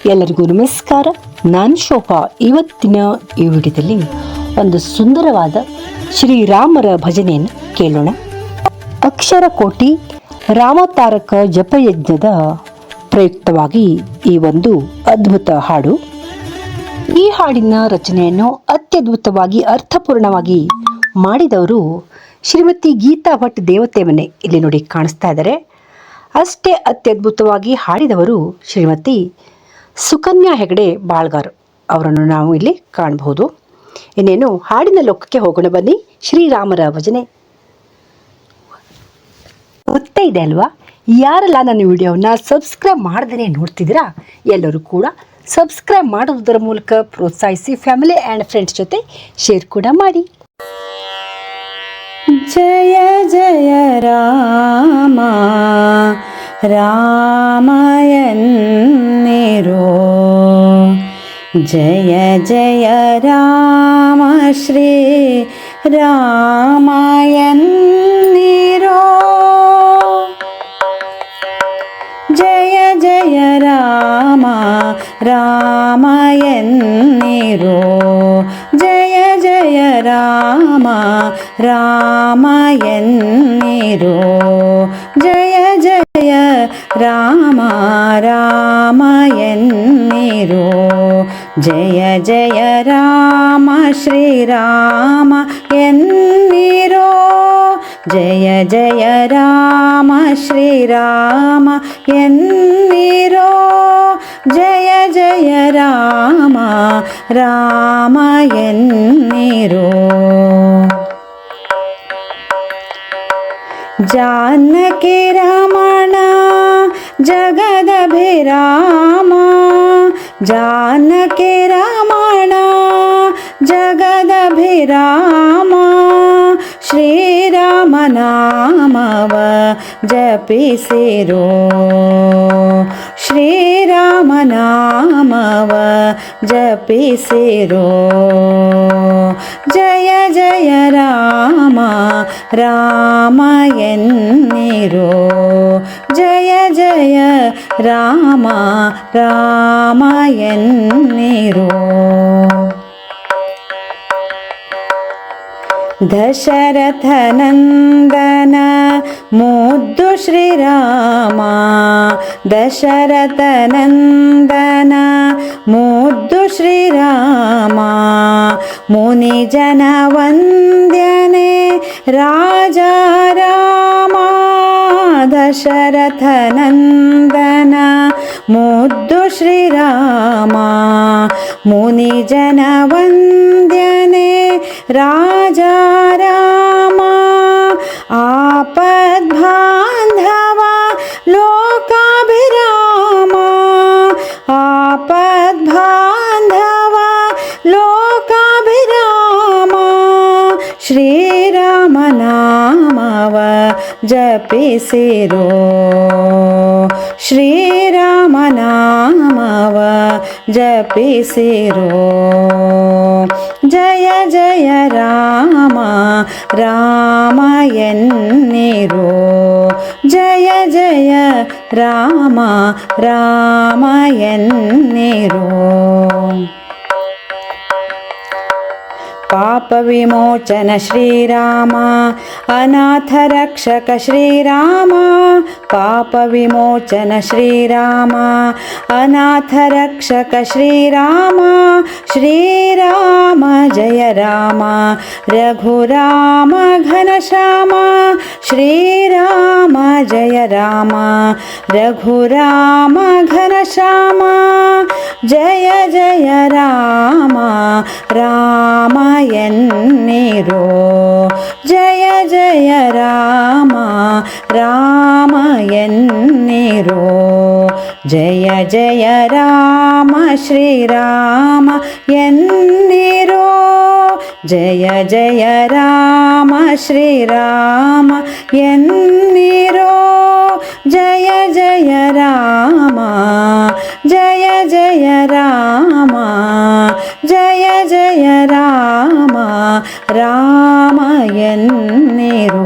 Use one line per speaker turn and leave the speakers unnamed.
ಎಲ್ಲರಿಗೂ ನಮಸ್ಕಾರ. ನಾನು ಶೋಭಾ. ಇವತ್ತಿನ ಈ ವಿಡಿಯೋದಲ್ಲಿ ಒಂದು ಸುಂದರವಾದ ಶ್ರೀರಾಮರ ಭಜನೆಯನ್ನು ಕೇಳೋಣ. ಅಕ್ಷರ ಕೋಟಿ ರಾಮತಾರಕ ಜಪಯಜ್ಞದ ಪ್ರಯುಕ್ತವಾಗಿ ಈ ಒಂದು ಅದ್ಭುತ ಹಾಡು. ಈ ಹಾಡಿನ ರಚನೆಯನ್ನು ಅತ್ಯದ್ಭುತವಾಗಿ ಅರ್ಥಪೂರ್ಣವಾಗಿ ಮಾಡಿದವರು ಶ್ರೀಮತಿ ಗೀತಾ ಭಟ್ ದೇವತೆ ಮನೆ. ಇಲ್ಲಿ ನೋಡಿ ಕಾಣಿಸ್ತಾ ಇದ್ದಾರೆ. ಅಷ್ಟೇ ಅತ್ಯದ್ಭುತವಾಗಿ ಹಾಡಿದವರು ಶ್ರೀಮತಿ ಸುಕನ್ಯಾ ಹೆಗಡೆ ಬಾಳ್ಗಾರ್ ಅವರನ್ನು ನಾವು ಇಲ್ಲಿ ಕಾಣಬಹುದು. ಇನ್ನೇನು ಹಾಡಿನ ಲೋಕಕ್ಕೆ ಹೋಗೋಣ ಬನ್ನಿ. ಶ್ರೀರಾಮರ ಭಜನೆ ಗೊತ್ತೇ ಇದೆ ಅಲ್ವಾ? ಯಾರೆಲ್ಲ ನನ್ನ ವಿಡಿಯೋನ ಸಬ್ಸ್ಕ್ರೈಬ್ ಮಾಡದೇ ನೋಡ್ತಿದ್ದೀರಾ ಎಲ್ಲರೂ ಕೂಡ ಸಬ್ಸ್ಕ್ರೈಬ್ ಮಾಡುವುದರ ಮೂಲಕ ಪ್ರೋತ್ಸಾಹಿಸಿ. ಫ್ಯಾಮಿಲಿ ಆ್ಯಂಡ್ ಫ್ರೆಂಡ್ಸ್ ಜೊತೆ ಶೇರ್ ಕೂಡ ಮಾಡಿ.
ಜಯ ಜಯ ರಾಮ ರಾಮಯನ್ನಿರೋ, ಜಯ ಜಯ ರಾಮ ಶ್ರೀ ರಾಮಯನ್ನಿರೋ, ಜಯ ಜಯ ರಾಮ ರಾಮಯನ್ನಿರೋ, ಜಯ ಜಯ ರಾಮ ರಾಮಯನ್ನಿರೋ, ಜಯ ಜಯ ರಾಮ ರಾಮಯನ್ನಿರೋ, ಜಯ ಜಯ ರಾಮ ಶ್ರೀರಾಮ ಎನ್ನಿರೋ, ಜಯ ಜಯ ರಾಮ ಶ್ರೀರಾಮ ಎನ್ನಿರೋ, ಜಯ ಜಯ ರಾಮ ರಾಮ ಎನ್ನಿರೋ. ಜಾನಕಿ ರಮಣ ಜಗದಭಿರಾಮ, ಜಾನಕಿ ರಮಣ ಜಗದಭಿರಾಮ, ಶ್ರೀರಾಮ ನಾಮವ ಜಪಿಸಿರೋ, ಶ್ರೀರಾಮ ನಾಮವ ಜಪಿಸಿರೋ, ಜಯ ಜಯ ರಾಮ ರಾಮ ಎನ್ನಿರೋ, ಜಯ ಜಯ ರಾಮ ರಾಮ ಎನ್ನಿರೋ. ದಶರಥ ನಂದನ ಮುದ್ದು ಶ್ರೀರಾಮ, ದಶರಥ ನಂದನ ಮುದ್ದು ಶ್ರೀರಾಮ, ಮುನಿ ಜನ ವಂದ್ಯನೆ ರಾಜ ರಾಮ, ದಶರಥ ನಂದನ ಮುದ್ದು ಶ್ರೀರಾಮ, ಮುನಿ ಜನ ವಂದ್ಯನೆ ರಾಜ ರಾಮ, ಆಪದ್ಬಾಂಧವ ಲೋಕಾಭಿರಾಮ, ಆಪದ್ಬಾಂಧವ ಲೋಕಾಭಿರಾಮ, ಶ್ರೀರಾಮ ನಾಮವ ಜಪಿಸಿರೋ, ಶ್ರೀರಾಮ ನಾಮವ ಜಪಿಸಿರೋ, ಜಯ ಜಯ ರಾಮ ರಾಮ ಎನ್ನಿರೋ, ಜಯ ಜಯ ರಾಮ ರಾಮ ಎನ್ನಿರೋ. ಪಾಪ ವಿಮೋಚನ ಶ್ರೀರಾಮ ಅನಾಥ ರಕ್ಷಕ ಶ್ರೀರಾಮ, ಪಾಪ ವಿಮೋಚನ ಶ್ರೀರಾಮ ಅನಾಥ ರಕ್ಷಕ ಶ್ರೀರಾಮ, ಶ್ರೀರಾಮ ಜಯ ರಾಮ ರಘುರಾಮ ಘನಶ್ಯಾಮ, ಶ್ರೀರಾಮ ಜಯ ರಾಮ ರಘುರಾಮ ಘನಶ್ಯಾಮ, ಜಯ ಜಯ ರಾಮ ರಾಮ ಎನ್ನಿರೋ, ಜಯ ಜಯ ರಾಮ ರಾಮ ಎನ್ನಿರೋ, ಜಯ ಜಯ ರಾಮ ಶ್ರೀರಾಮ ಎನ್ನಿರೋ, ಜಯ ಜಯ ರಾಮ ಶ್ರೀರಾಮ ಎನ್ನಿರೋ, ಜಯ ಜಯ ರಾಮ ಜಯ ಜಯ ರಾಮ, ಜಯ ಜಯ ರಾಮ ರಾಮ ಎನ್ನಿರೋ.